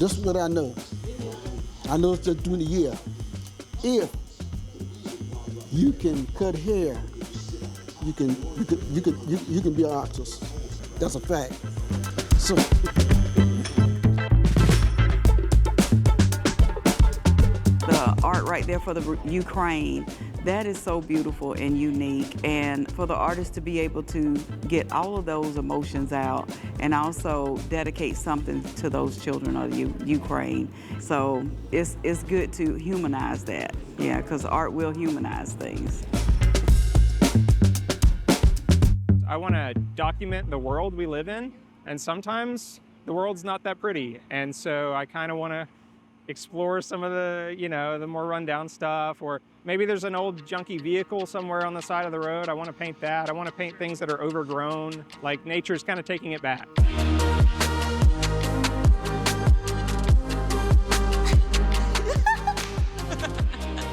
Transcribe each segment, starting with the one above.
this is what I know. I know it's just during the year. If you can cut hair, you can be an artist. That's a fact. So. The art right there for the Ukraine, that is so beautiful and unique. And for the artist to be able to get all of those emotions out and also dedicate something to those children of Ukraine. So it's good to humanize that, yeah, because art will humanize things. I want to document the world we live in, and sometimes the world's not that pretty. And so I kind of want to explore some of the, the more rundown stuff, or maybe there's an old junky vehicle somewhere on the side of the road. I want to paint that. I want to paint things that are overgrown, like nature's kind of taking it back.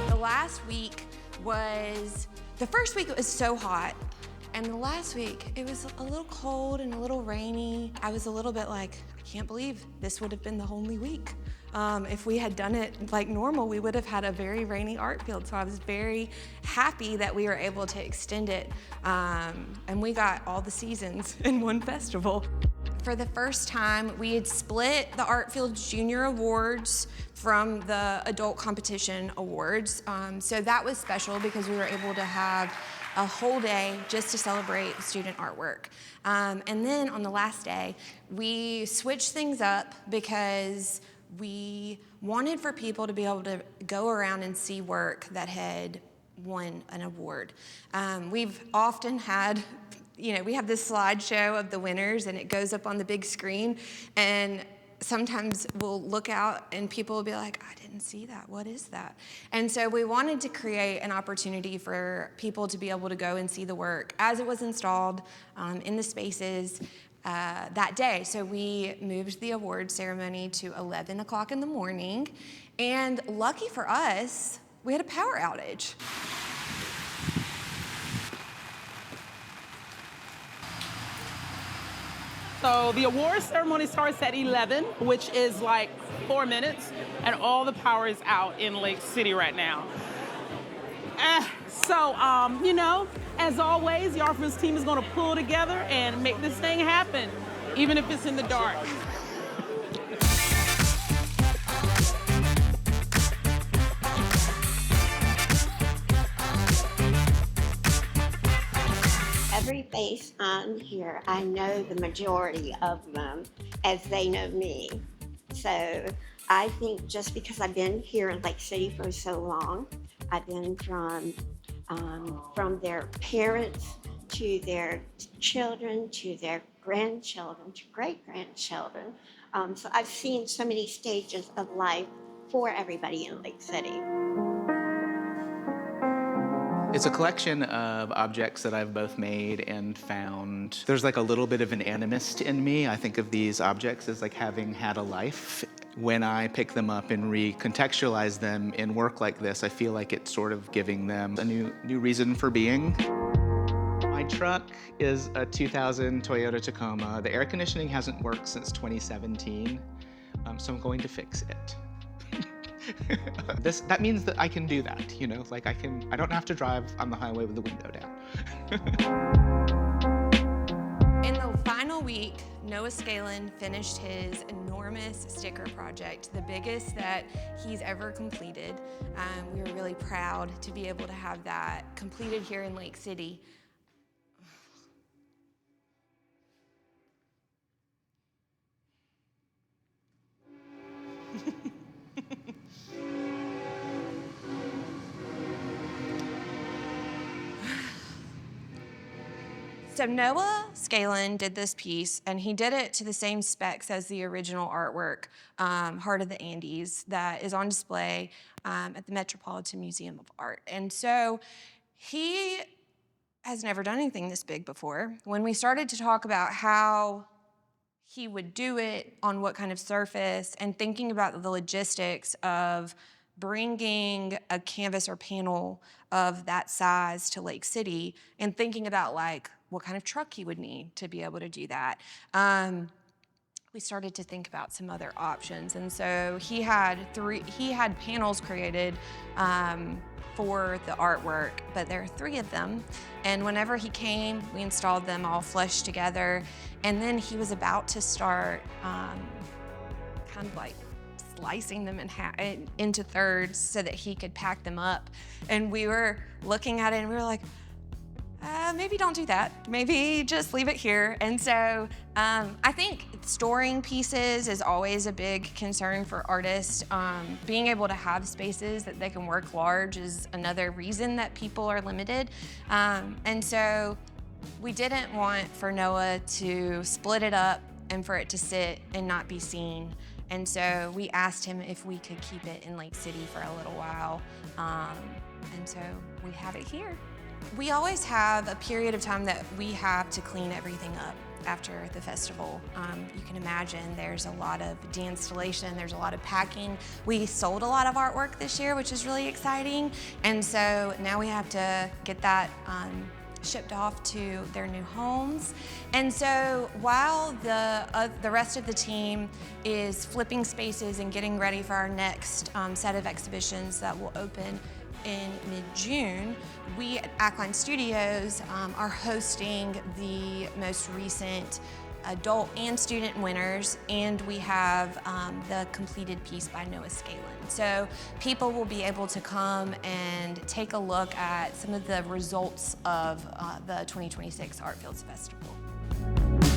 The last week was, the first week it was so hot, and the last week it was a little cold and a little rainy. I was a little bit like, I can't believe this would have been the only week. If we had done it like normal, we would have had a very rainy art field. So I was very happy that we were able to extend it. And we got all the seasons in one festival. For the first time, we had split the ArtFields Junior Awards from the Adult Competition Awards. So that was special because we were able to have a whole day just to celebrate student artwork. And then on the last day, we switched things up because we wanted for people to be able to go around and see work that had won an award. We've often had, we have this slideshow of the winners and it goes up on the big screen, and sometimes we'll look out and people will be like, I didn't see that, what is that? And so we wanted to create an opportunity for people to be able to go and see the work as it was installed in the spaces that day. So we moved the award ceremony to 11 o'clock in the morning, and lucky for us, we had a power outage. So the award ceremony starts at 11, which is like 4 minutes, and all the power is out in Lake City right now. As always, the ArtFields team is going to pull together and make this thing happen, even if it's in the dark. Every face on here, I know the majority of them as they know me. So I think just because I've been here in Lake City for so long, I've been from their parents to their children, to their grandchildren, to great-grandchildren. So I've seen so many stages of life for everybody in Lake City. It's a collection of objects that I've both made and found. There's like a little bit of an animist in me. I think of these objects as like having had a life. When I pick them up and recontextualize them in work like this, I feel like it's sort of giving them a new reason for being. My truck is a 2000 Toyota Tacoma. The air conditioning hasn't worked since 2017, so I'm going to fix it. That means that I can do that, like I don't have to drive on the highway with the window down. In the final week, Noah Scalan finished his enormous sticker project, the biggest that he's ever completed. We were really proud to be able to have that completed here in Lake City. So Noah Scalan did this piece, and he did it to the same specs as the original artwork, Heart of the Andes, that is on display at the Metropolitan Museum of Art. And so he has never done anything this big before. When we started to talk about how he would do it, on what kind of surface, and thinking about the logistics of bringing a canvas or panel of that size to Lake City, and thinking about like what kind of truck he would need to be able to do that. we started to think about some other options. And so he had panels created for the artwork, but there are 3 of them. And whenever he came, we installed them all flush together. And then he was about to start kind of like slicing them into thirds so that he could pack them up. And we were looking at it and we were like, maybe don't do that. Maybe just leave it here. And so I think storing pieces is always a big concern for artists. Being able to have spaces that they can work large is another reason that people are limited. And so we didn't want for Noah to split it up and for it to sit and not be seen. And so we asked him if we could keep it in Lake City for a little while. And so we have it here. We always have a period of time that we have to clean everything up after the festival. You can imagine there's a lot of de-installation, there's a lot of packing. We sold a lot of artwork this year, which is really exciting. And so now we have to get that shipped off to their new homes. And so while the rest of the team is flipping spaces and getting ready for our next set of exhibitions that will open in mid-June, we at Ackline Studios are hosting the most recent adult and student winners, and we have the completed piece by Noah Scalin. So people will be able to come and take a look at some of the results of the 2026 ArtFields Festival.